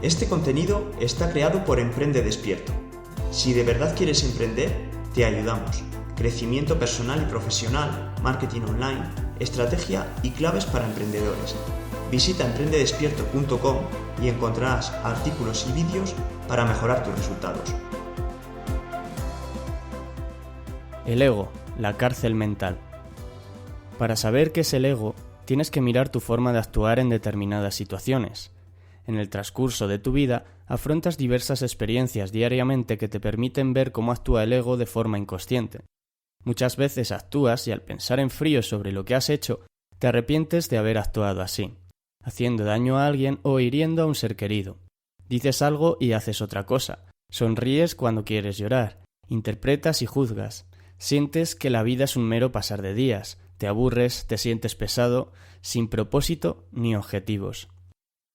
Este contenido está creado por Emprende Despierto. Si de verdad quieres emprender, te ayudamos. Crecimiento personal y profesional, marketing online, estrategia y claves para emprendedores. Visita emprendedespierto.com y encontrarás artículos y vídeos para mejorar tus resultados. El ego, la cárcel mental. Para saber qué es el ego, tienes que mirar tu forma de actuar en determinadas situaciones. En el transcurso de tu vida, afrontas diversas experiencias diariamente que te permiten ver cómo actúa el ego de forma inconsciente. Muchas veces actúas y al pensar en frío sobre lo que has hecho, te arrepientes de haber actuado así, haciendo daño a alguien o hiriendo a un ser querido. Dices algo y haces otra cosa. Sonríes cuando quieres llorar. Interpretas y juzgas. Sientes que la vida es un mero pasar de días. Te aburres, te sientes pesado, sin propósito ni objetivos.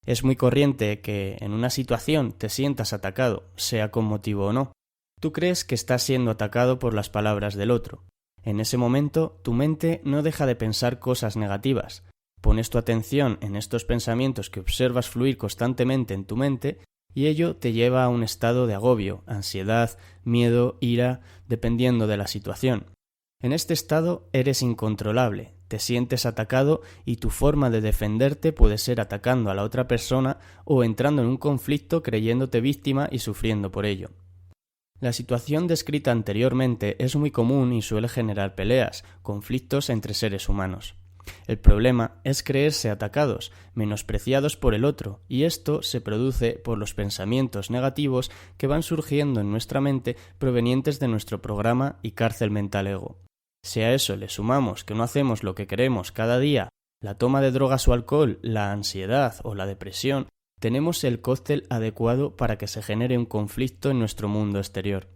Es muy corriente que en una situación te sientas atacado, sea con motivo o no. Tú crees que estás siendo atacado por las palabras del otro. En ese momento, tu mente no deja de pensar cosas negativas. Pones tu atención en estos pensamientos que observas fluir constantemente en tu mente y ello te lleva a un estado de agobio, ansiedad, miedo, ira, dependiendo de la situación. En este estado eres incontrolable, te sientes atacado y tu forma de defenderte puede ser atacando a la otra persona o entrando en un conflicto creyéndote víctima y sufriendo por ello. La situación descrita anteriormente es muy común y suele generar peleas, conflictos entre seres humanos. El problema es creerse atacados, menospreciados por el otro, y esto se produce por los pensamientos negativos que van surgiendo en nuestra mente provenientes de nuestro programa y cárcel mental ego. Si a eso le sumamos que no hacemos lo que queremos cada día, la toma de drogas o alcohol, la ansiedad o la depresión, tenemos el cóctel adecuado para que se genere un conflicto en nuestro mundo exterior.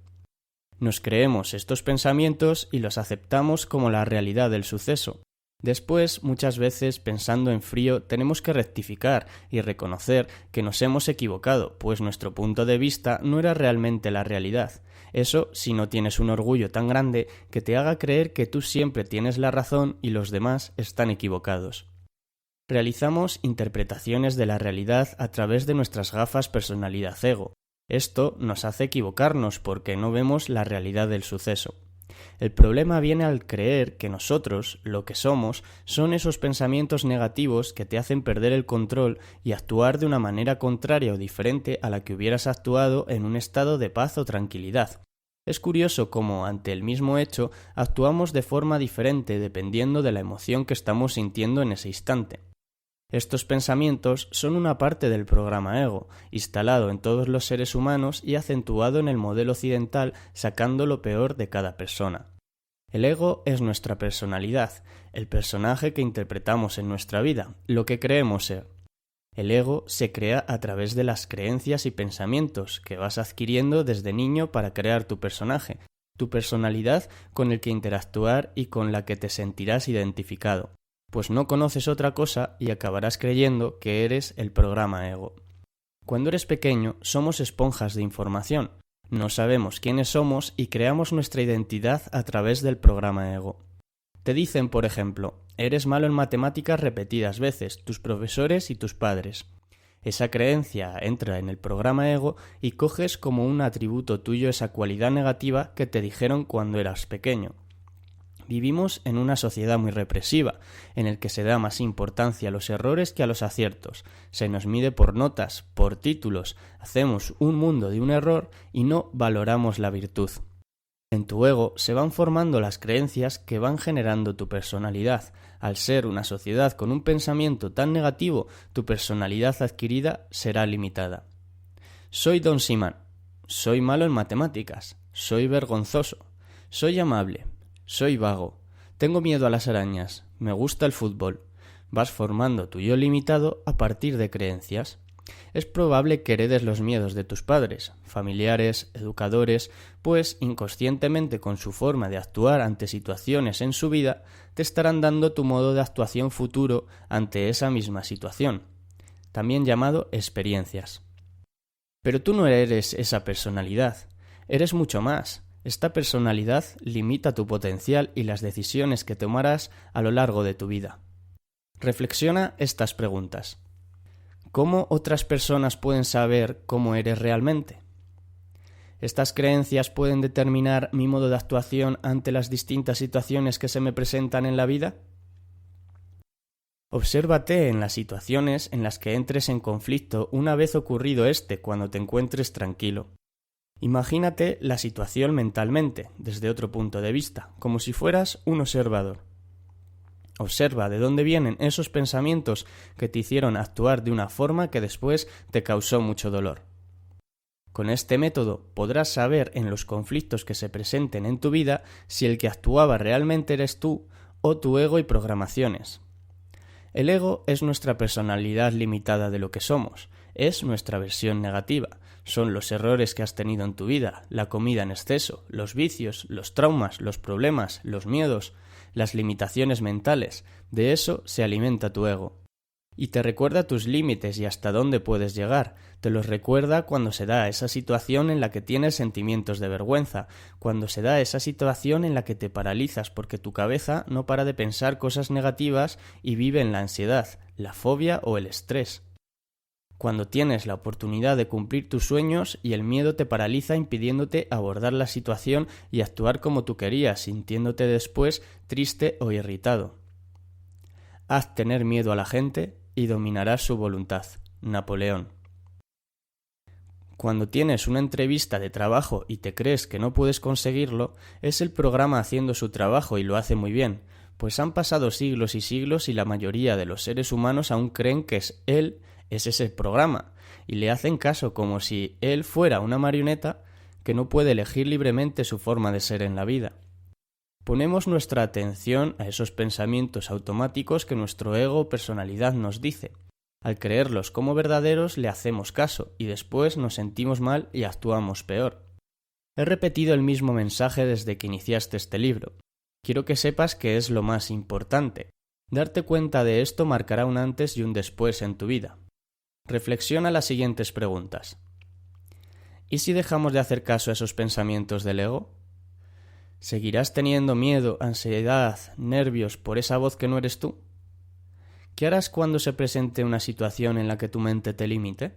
Nos creemos estos pensamientos y los aceptamos como la realidad del suceso. Después, muchas veces, pensando en frío, tenemos que rectificar y reconocer que nos hemos equivocado, pues nuestro punto de vista no era realmente la realidad. Eso si no tienes un orgullo tan grande que te haga creer que tú siempre tienes la razón y los demás están equivocados. Realizamos interpretaciones de la realidad a través de nuestras gafas personalidad ego. Esto nos hace equivocarnos porque no vemos la realidad del suceso. El problema viene al creer que nosotros, lo que somos, son esos pensamientos negativos que te hacen perder el control y actuar de una manera contraria o diferente a la que hubieras actuado en un estado de paz o tranquilidad. Es curioso cómo, ante el mismo hecho, actuamos de forma diferente dependiendo de la emoción que estamos sintiendo en ese instante. Estos pensamientos son una parte del programa ego, instalado en todos los seres humanos y acentuado en el modelo occidental sacando lo peor de cada persona. El ego es nuestra personalidad, el personaje que interpretamos en nuestra vida, lo que creemos ser. El ego se crea a través de las creencias y pensamientos que vas adquiriendo desde niño para crear tu personaje, tu personalidad con el que interactuar y con la que te sentirás identificado. Pues no conoces otra cosa y acabarás creyendo que eres el programa ego. Cuando eres pequeño, somos esponjas de información. No sabemos quiénes somos y creamos nuestra identidad a través del programa ego. Te dicen, por ejemplo, eres malo en matemáticas repetidas veces, tus profesores y tus padres. Esa creencia entra en el programa ego y coges como un atributo tuyo esa cualidad negativa que te dijeron cuando eras pequeño. Vivimos en una sociedad muy represiva, en el que se da más importancia a los errores que a los aciertos. Se nos mide por notas, por títulos, hacemos un mundo de un error y no valoramos la virtud. En tu ego se van formando las creencias que van generando tu personalidad. Al ser una sociedad con un pensamiento tan negativo, tu personalidad adquirida será limitada. Soy Don Simán. Soy malo en matemáticas. Soy vergonzoso. Soy amable. Soy vago, tengo miedo a las arañas, me gusta el fútbol. Vas formando tu yo limitado a partir de creencias. Es probable que heredes los miedos de tus padres, familiares, educadores, pues inconscientemente con su forma de actuar ante situaciones en su vida, te estarán dando tu modo de actuación futuro ante esa misma situación, también llamado experiencias. Pero tú no eres esa personalidad, eres mucho más. Esta personalidad limita tu potencial y las decisiones que tomarás a lo largo de tu vida. Reflexiona estas preguntas. ¿Cómo otras personas pueden saber cómo eres realmente? ¿Estas creencias pueden determinar mi modo de actuación ante las distintas situaciones que se me presentan en la vida? Obsérvate en las situaciones en las que entres en conflicto una vez ocurrido cuando te encuentres tranquilo. Imagínate la situación mentalmente, desde otro punto de vista, como si fueras un observador. Observa de dónde vienen esos pensamientos que te hicieron actuar de una forma que después te causó mucho dolor. Con este método podrás saber en los conflictos que se presenten en tu vida si el que actuaba realmente eres tú o tu ego y programaciones. El ego es nuestra personalidad limitada de lo que somos, es nuestra versión negativa, son los errores que has tenido en tu vida, la comida en exceso, los vicios, los traumas, los problemas, los miedos, las limitaciones mentales, de eso se alimenta tu ego. Y te recuerda tus límites y hasta dónde puedes llegar. Te los recuerda cuando se da esa situación en la que tienes sentimientos de vergüenza, cuando se da esa situación en la que te paralizas porque tu cabeza no para de pensar cosas negativas y vive en la ansiedad, la fobia o el estrés. Cuando tienes la oportunidad de cumplir tus sueños y el miedo te paraliza impidiéndote abordar la situación y actuar como tú querías, sintiéndote después triste o irritado. Haz tener miedo a la gente y dominarás su voluntad. Napoleón. Cuando tienes una entrevista de trabajo y te crees que no puedes conseguirlo, es el programa haciendo su trabajo y lo hace muy bien, pues han pasado siglos y siglos y la mayoría de los seres humanos aún creen que es ese programa, y le hacen caso como si él fuera una marioneta que no puede elegir libremente su forma de ser en la vida. Ponemos nuestra atención a esos pensamientos automáticos que nuestro ego o personalidad nos dice. Al creerlos como verdaderos le hacemos caso y después nos sentimos mal y actuamos peor. He repetido el mismo mensaje desde que iniciaste este libro. Quiero que sepas que es lo más importante. Darte cuenta de esto marcará un antes y un después en tu vida. Reflexiona las siguientes preguntas. ¿Y si dejamos de hacer caso a esos pensamientos del ego? ¿Seguirás teniendo miedo, ansiedad, nervios por esa voz que no eres tú? ¿Qué harás cuando se presente una situación en la que tu mente te limite?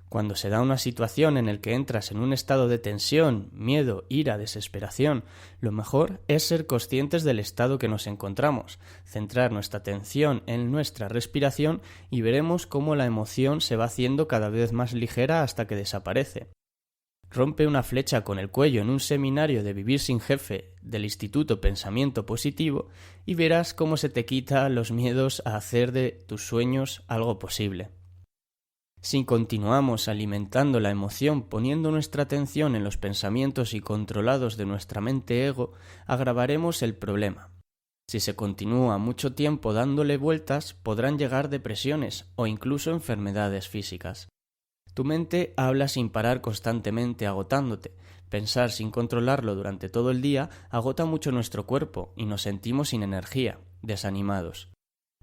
Cuando se da una situación en la que entras en un estado de tensión, miedo, ira, desesperación, lo mejor es ser conscientes del estado que nos encontramos, centrar nuestra atención en nuestra respiración y veremos cómo la emoción se va haciendo cada vez más ligera hasta que desaparece. Rompe una flecha con el cuello en un seminario de Vivir sin Jefe del Instituto Pensamiento Positivo y verás cómo se te quita los miedos a hacer de tus sueños algo posible. Si continuamos alimentando la emoción poniendo nuestra atención en los pensamientos y controlados de nuestra mente ego, agravaremos el problema. Si se continúa mucho tiempo dándole vueltas, podrán llegar depresiones o incluso enfermedades físicas. Tu mente habla sin parar constantemente agotándote. Pensar sin controlarlo durante todo el día agota mucho nuestro cuerpo y nos sentimos sin energía, desanimados.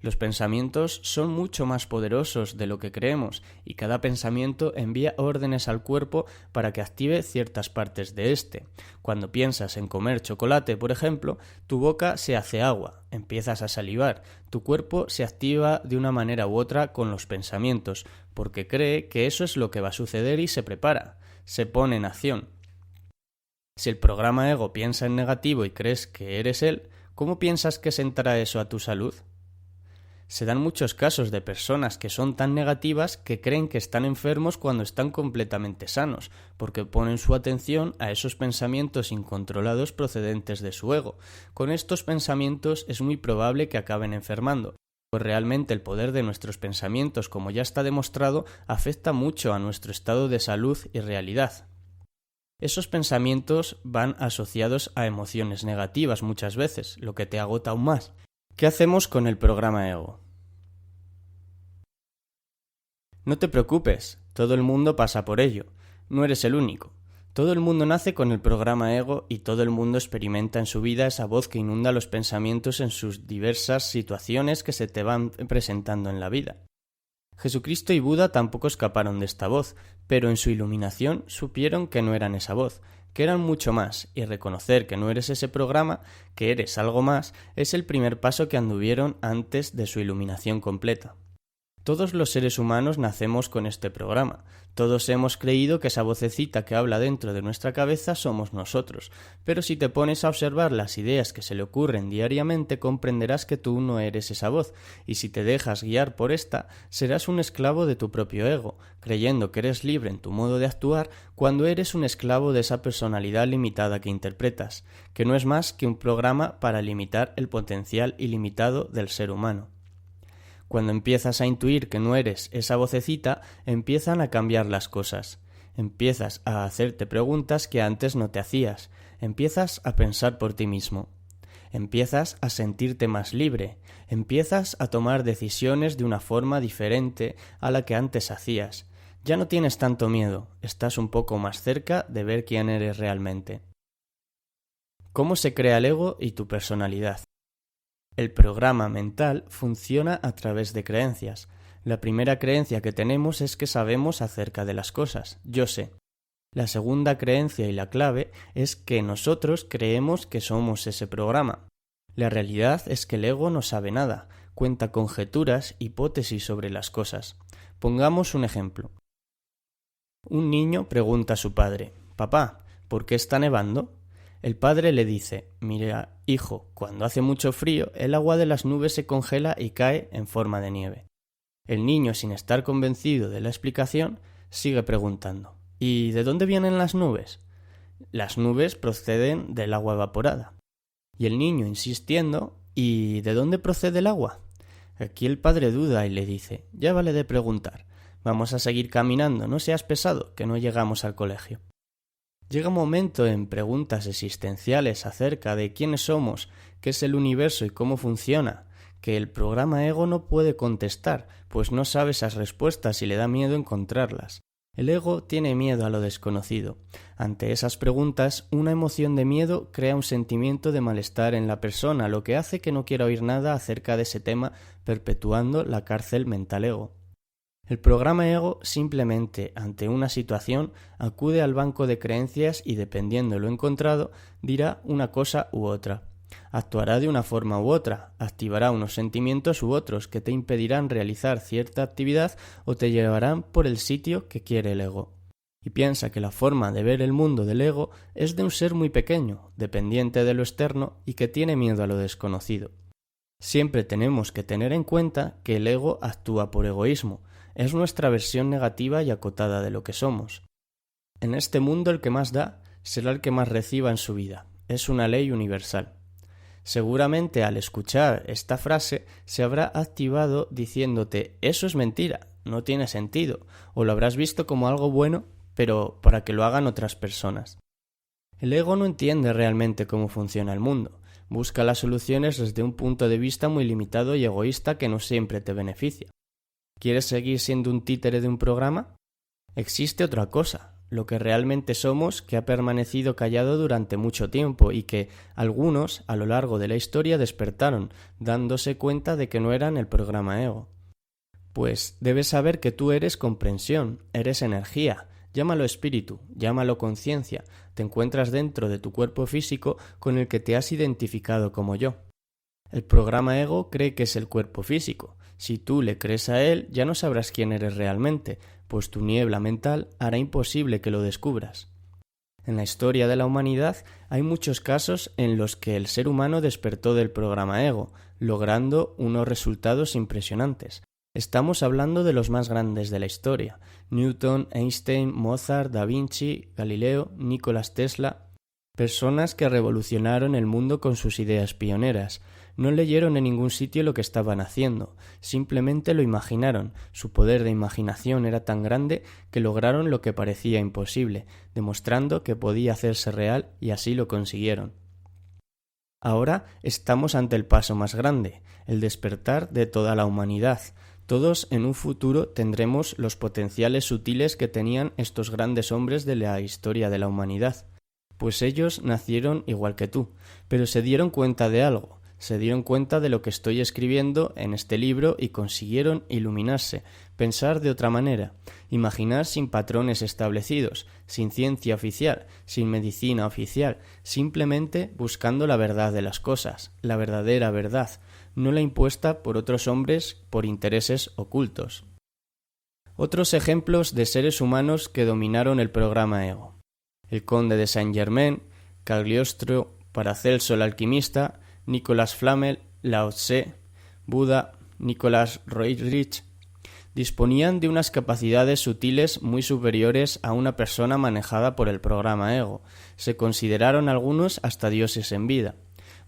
Los pensamientos son mucho más poderosos de lo que creemos y cada pensamiento envía órdenes al cuerpo para que active ciertas partes de éste. Cuando piensas en comer chocolate, por ejemplo, tu boca se hace agua, empiezas a salivar, tu cuerpo se activa de una manera u otra con los pensamientos, porque cree que eso es lo que va a suceder y se prepara, se pone en acción. Si el programa ego piensa en negativo y crees que eres él, ¿cómo piensas que sentará eso a tu salud? Se dan muchos casos de personas que son tan negativas que creen que están enfermos cuando están completamente sanos, porque ponen su atención a esos pensamientos incontrolados procedentes de su ego. Con estos pensamientos es muy probable que acaben enfermando, pues realmente el poder de nuestros pensamientos, como ya está demostrado, afecta mucho a nuestro estado de salud y realidad. Esos pensamientos van asociados a emociones negativas muchas veces, lo que te agota aún más. ¿Qué hacemos con el programa ego? No te preocupes, todo el mundo pasa por ello, no eres el único. Todo el mundo nace con el programa ego y todo el mundo experimenta en su vida esa voz que inunda los pensamientos en sus diversas situaciones que se te van presentando en la vida. Jesucristo y Buda tampoco escaparon de esta voz, pero en su iluminación supieron que no eran esa voz, que eran mucho más, y reconocer que no eres ese programa, que eres algo más, es el primer paso que anduvieron antes de su iluminación completa. Todos los seres humanos nacemos con este programa. Todos hemos creído que esa vocecita que habla dentro de nuestra cabeza somos nosotros, pero si te pones a observar las ideas que se le ocurren diariamente comprenderás que tú no eres esa voz, y si te dejas guiar por esta, serás un esclavo de tu propio ego, creyendo que eres libre en tu modo de actuar cuando eres un esclavo de esa personalidad limitada que interpretas, que no es más que un programa para limitar el potencial ilimitado del ser humano. Cuando empiezas a intuir que no eres esa vocecita, empiezan a cambiar las cosas. Empiezas a hacerte preguntas que antes no te hacías. Empiezas a pensar por ti mismo. Empiezas a sentirte más libre. Empiezas a tomar decisiones de una forma diferente a la que antes hacías. Ya no tienes tanto miedo. Estás un poco más cerca de ver quién eres realmente. ¿Cómo se crea el ego y tu personalidad? El programa mental funciona a través de creencias. La primera creencia que tenemos es que sabemos acerca de las cosas. Yo sé. La segunda creencia y la clave es que nosotros creemos que somos ese programa. La realidad es que el ego no sabe nada, cuenta conjeturas, hipótesis sobre las cosas. Pongamos un ejemplo. Un niño pregunta a su padre: «Papá, ¿por qué está nevando?». El padre le dice: «Mira, hijo, cuando hace mucho frío, el agua de las nubes se congela y cae en forma de nieve». El niño, sin estar convencido de la explicación, sigue preguntando: «¿Y de dónde vienen las nubes?». «Las nubes proceden del agua evaporada». Y el niño, insistiendo: «¿Y de dónde procede el agua?». Aquí el padre duda y le dice: «Ya vale de preguntar. Vamos a seguir caminando, no seas pesado, que no llegamos al colegio». Llega un momento en preguntas existenciales acerca de quiénes somos, qué es el universo y cómo funciona, que el programa ego no puede contestar, pues no sabe esas respuestas y le da miedo encontrarlas. El ego tiene miedo a lo desconocido. Ante esas preguntas, una emoción de miedo crea un sentimiento de malestar en la persona, lo que hace que no quiera oír nada acerca de ese tema, perpetuando la cárcel mental ego. El programa ego simplemente, ante una situación, acude al banco de creencias y, dependiendo de lo encontrado, dirá una cosa u otra. Actuará de una forma u otra, activará unos sentimientos u otros que te impedirán realizar cierta actividad o te llevarán por el sitio que quiere el ego. Y piensa que la forma de ver el mundo del ego es de un ser muy pequeño, dependiente de lo externo y que tiene miedo a lo desconocido. Siempre tenemos que tener en cuenta que el ego actúa por egoísmo. Es nuestra versión negativa y acotada de lo que somos. En este mundo el que más da será el que más reciba en su vida. Es una ley universal. Seguramente al escuchar esta frase se habrá activado diciéndote: «Eso es mentira, no tiene sentido», o lo habrás visto como algo bueno, pero para que lo hagan otras personas. El ego no entiende realmente cómo funciona el mundo. Busca las soluciones desde un punto de vista muy limitado y egoísta que no siempre te beneficia. ¿Quieres seguir siendo un títere de un programa? Existe otra cosa, lo que realmente somos, que ha permanecido callado durante mucho tiempo y que algunos, a lo largo de la historia, despertaron, dándose cuenta de que no eran el programa ego. Pues debes saber que tú eres comprensión, eres energía, llámalo espíritu, llámalo conciencia, te encuentras dentro de tu cuerpo físico con el que te has identificado como yo. El programa ego cree que es el cuerpo físico. Si tú le crees a él, ya no sabrás quién eres realmente, pues tu niebla mental hará imposible que lo descubras. En la historia de la humanidad hay muchos casos en los que el ser humano despertó del programa ego, logrando unos resultados impresionantes. Estamos hablando de los más grandes de la historia: Newton, Einstein, Mozart, Da Vinci, Galileo, Nikola Tesla. Personas que revolucionaron el mundo con sus ideas pioneras. No leyeron en ningún sitio lo que estaban haciendo, simplemente lo imaginaron. Su poder de imaginación era tan grande que lograron lo que parecía imposible, demostrando que podía hacerse real, y así lo consiguieron. Ahora estamos ante el paso más grande, el despertar de toda la humanidad. Todos en un futuro tendremos los potenciales sutiles que tenían estos grandes hombres de la historia de la humanidad. Pues ellos nacieron igual que tú, pero se dieron cuenta de algo. Se dieron cuenta de lo que estoy escribiendo en este libro y consiguieron iluminarse, pensar de otra manera, imaginar sin patrones establecidos, sin ciencia oficial, sin medicina oficial, simplemente buscando la verdad de las cosas, la verdadera verdad, no la impuesta por otros hombres por intereses ocultos. Otros ejemplos de seres humanos que dominaron el programa ego: el conde de Saint-Germain, Cagliostro, Paracelso el alquimista, Nicolas Flamel, Lao Tse, Buda, Nicolas Roerich, disponían de unas capacidades sutiles muy superiores a una persona manejada por el programa ego. Se consideraron algunos hasta dioses en vida.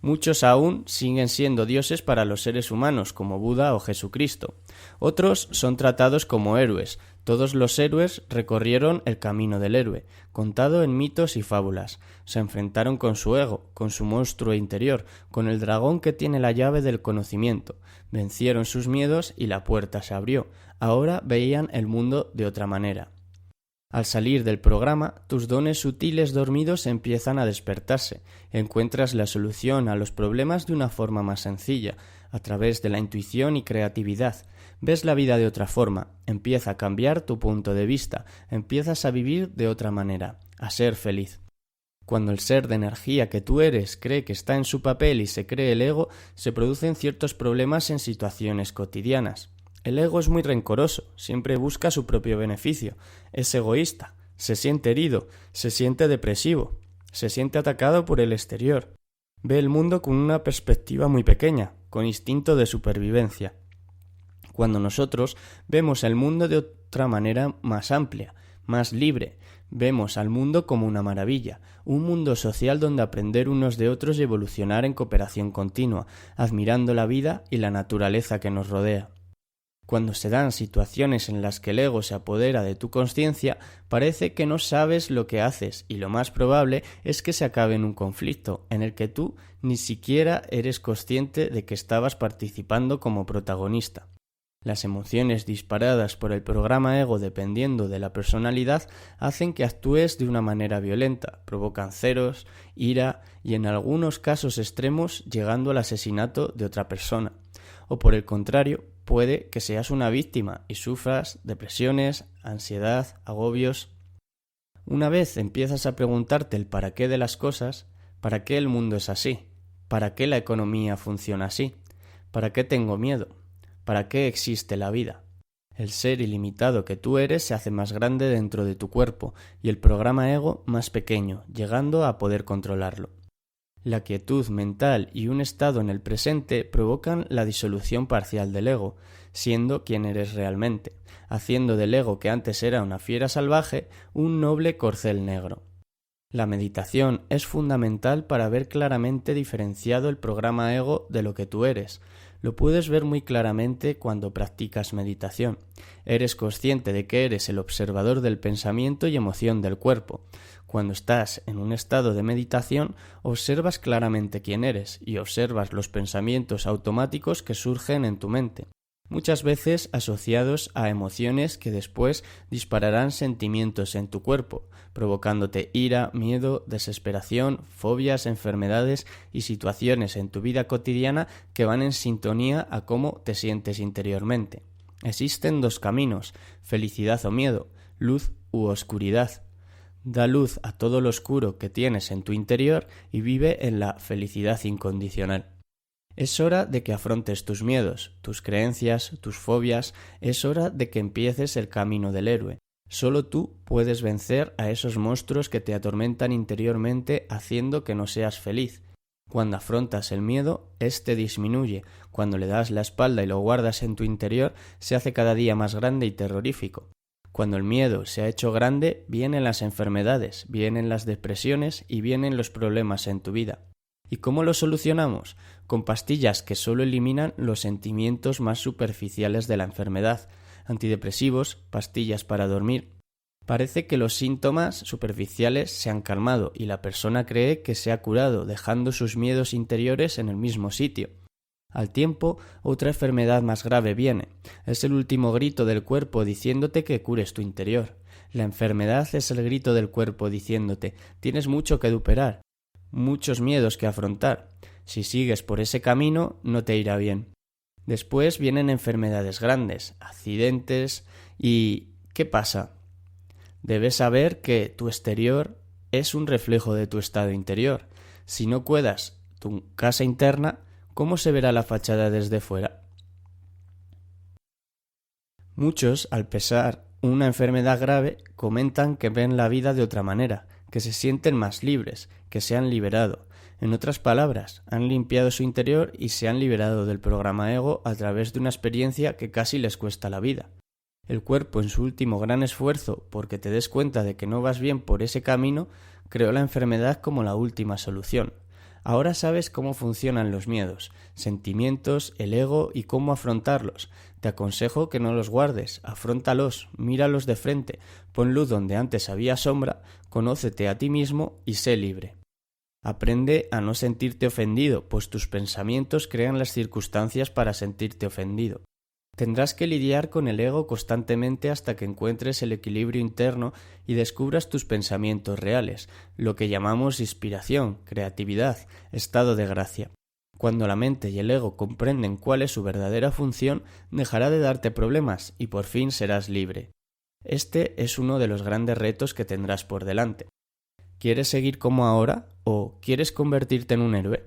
Muchos aún siguen siendo dioses para los seres humanos, como Buda o Jesucristo. Otros son tratados como héroes. Todos los héroes recorrieron el camino del héroe, contado en mitos y fábulas. Se enfrentaron con su ego, con su monstruo interior, con el dragón que tiene la llave del conocimiento. Vencieron sus miedos y la puerta se abrió. Ahora veían el mundo de otra manera. Al salir del programa, tus dones sutiles dormidos empiezan a despertarse. Encuentras la solución a los problemas de una forma más sencilla, a través de la intuición y creatividad. Ves la vida de otra forma, empieza a cambiar tu punto de vista, empiezas a vivir de otra manera, a ser feliz. Cuando el ser de energía que tú eres cree que está en su papel y se cree el ego, se producen ciertos problemas en situaciones cotidianas. El ego es muy rencoroso, siempre busca su propio beneficio, es egoísta, se siente herido, se siente depresivo, se siente atacado por el exterior. Ve el mundo con una perspectiva muy pequeña, con instinto de supervivencia. Cuando nosotros vemos el mundo de otra manera más amplia, más libre, vemos al mundo como una maravilla, un mundo social donde aprender unos de otros y evolucionar en cooperación continua, admirando la vida y la naturaleza que nos rodea. Cuando se dan situaciones en las que el ego se apodera de tu consciencia, parece que no sabes lo que haces y lo más probable es que se acabe en un conflicto en el que tú ni siquiera eres consciente de que estabas participando como protagonista. Las emociones disparadas por el programa ego dependiendo de la personalidad hacen que actúes de una manera violenta, provocan celos, ira y en algunos casos extremos llegando al asesinato de otra persona. O por el contrario, puede que seas una víctima y sufras depresiones, ansiedad, agobios. Una vez empiezas a preguntarte el para qué de las cosas, ¿para qué el mundo es así? ¿Para qué la economía funciona así? ¿Para qué tengo miedo? ¿Para qué existe la vida? El ser ilimitado que tú eres se hace más grande dentro de tu cuerpo y el programa ego más pequeño, llegando a poder controlarlo. La quietud mental y un estado en el presente provocan la disolución parcial del ego, siendo quien eres realmente, haciendo del ego que antes era una fiera salvaje un noble corcel negro. La meditación es fundamental para ver claramente diferenciado el programa ego de lo que tú eres. Lo puedes ver muy claramente cuando practicas meditación. Eres consciente de que eres el observador del pensamiento y emoción del cuerpo. Cuando estás en un estado de meditación, observas claramente quién eres y observas los pensamientos automáticos que surgen en tu mente, muchas veces asociados a emociones que después dispararán sentimientos en tu cuerpo, provocándote ira, miedo, desesperación, fobias, enfermedades y situaciones en tu vida cotidiana que van en sintonía a cómo te sientes interiormente. Existen dos caminos, felicidad o miedo, luz u oscuridad. Da luz a todo lo oscuro que tienes en tu interior y vive en la felicidad incondicional. Es hora de que afrontes tus miedos, tus creencias, tus fobias, es hora de que empieces el camino del héroe. Solo tú puedes vencer a esos monstruos que te atormentan interiormente haciendo que no seas feliz. Cuando afrontas el miedo, éste disminuye. Cuando le das la espalda y lo guardas en tu interior, se hace cada día más grande y terrorífico. Cuando el miedo se ha hecho grande, vienen las enfermedades, vienen las depresiones y vienen los problemas en tu vida. ¿Y cómo lo solucionamos? Con pastillas que solo eliminan los sentimientos más superficiales de la enfermedad, antidepresivos, pastillas para dormir. Parece que los síntomas superficiales se han calmado y la persona cree que se ha curado, dejando sus miedos interiores en el mismo sitio. Al tiempo, otra enfermedad más grave viene. Es el último grito del cuerpo diciéndote que cures tu interior. La enfermedad es el grito del cuerpo diciéndote: tienes mucho que superar, muchos miedos que afrontar. Si sigues por ese camino, no te irá bien. Después vienen enfermedades grandes, accidentes y... ¿qué pasa? Debes saber que tu exterior es un reflejo de tu estado interior. Si no cuidas tu casa interna, ¿cómo se verá la fachada desde fuera? Muchos, al pesar una enfermedad grave, comentan que ven la vida de otra manera, que se sienten más libres, que se han liberado. En otras palabras, han limpiado su interior y se han liberado del programa ego a través de una experiencia que casi les cuesta la vida. El cuerpo, en su último gran esfuerzo, porque te des cuenta de que no vas bien por ese camino, creó la enfermedad como la última solución. Ahora sabes cómo funcionan los miedos, sentimientos, el ego y cómo afrontarlos. Te aconsejo que no los guardes, afróntalos, míralos de frente, pon luz donde antes había sombra, conócete a ti mismo y sé libre. Aprende a no sentirte ofendido, pues tus pensamientos crean las circunstancias para sentirte ofendido. Tendrás que lidiar con el ego constantemente hasta que encuentres el equilibrio interno y descubras tus pensamientos reales, lo que llamamos inspiración, creatividad, estado de gracia. Cuando la mente y el ego comprenden cuál es su verdadera función, dejará de darte problemas y por fin serás libre. Este es uno de los grandes retos que tendrás por delante. ¿Quieres seguir como ahora o quieres convertirte en un héroe?